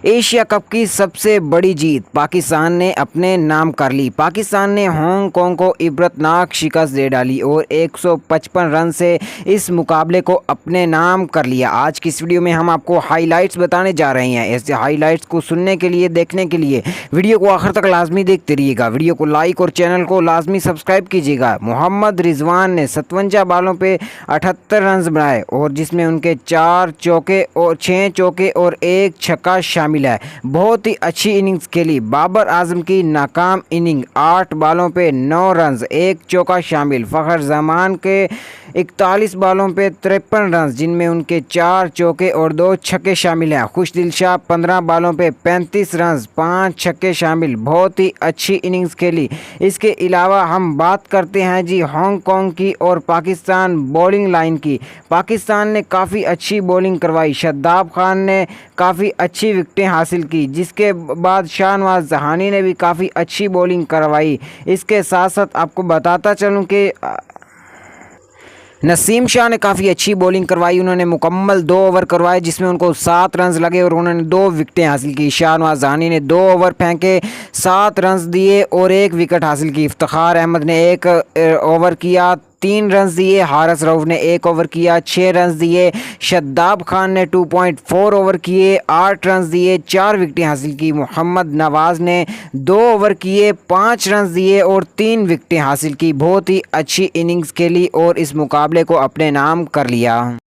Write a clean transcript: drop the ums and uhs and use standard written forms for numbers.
Asia cup کی سب سے بڑی جیت پاکستان نے اپنے نام کر لی۔ پاکستان نے ہانگ کانگ کو عبرتناک شکست دے ڈالی اور 155 رن سے اس مقابلے کو اپنے نام کر لیا۔ آج کی اس ویڈیو میں ہم آپ کو ہائی لائٹس بتانے جا رہے ہیں۔ ایسے ہائی لائٹس کو سننے کے لیے، دیکھنے کے لیے ویڈیو کو آخر تک لازمی دیکھتے رہیے گا۔ ویڈیو کو لائک اور چینل کو لازمی سبسکرائب کیجیے گا۔ محمد رضوان نے 57 بالوں پہ 78 رنز بنائے اور جس میں ان کے 4 چوکے اور 6 چوکے اور 1 چھکا شامل ہے۔ بہت ہی اچھی اننگز کھیلی۔ بابر اعظم کی ناکام اننگ، 8 بالوں پہ 9 رنز، 1 چوکا شامل۔ فخر زمان کے 41 بالوں پہ 53 رنز جن میں ان کے 4 چوکے اور 2 چھکے شامل ہیں۔ خوش دل شاہ 15 بالوں پہ 35 رنز، 5 چھکے شامل۔ بہت ہی اچھی اننگز کھیلی۔ اس کے علاوہ ہم بات کرتے ہیں جی ہانگ کانگ کی اور پاکستان بولنگ لائن کی۔ پاکستان نے کافی اچھی بولنگ کروائی۔ شاداب خان نے کافی اچھی وکٹیں حاصل کی، جس کے بعد شاہنواز زہانی نے بھی کافی اچھی بولنگ کروائی۔ اس کے ساتھ ساتھ آپ کو بتاتا چلوں کہ نسیم شاہ نے کافی اچھی بولنگ کروائی۔ انہوں نے مکمل 2 اوور کروائے جس میں ان کو 7 رنز لگے اور انہوں نے 2 وکٹیں حاصل کی۔ شاہنواز زہانی نے 2 اوور پھینکے، 7 رنز دیے اور 1 وکٹ حاصل کی۔ افتخار احمد نے 1 اوور کیا، 3 رنز دیے۔ حارث رؤف نے 1 اوور کیا، 6 رنز دیے۔ شاداب خان نے 2.4 اوور کیے، 8 رنز دیے، 4 وکٹیں حاصل کی۔ محمد نواز نے 2 اوور کیے، 5 رنز دیے اور 3 وکٹیں حاصل کی۔ بہت ہی اچھی اننگز کھیلی اور اس مقابلے کو اپنے نام کر لیا۔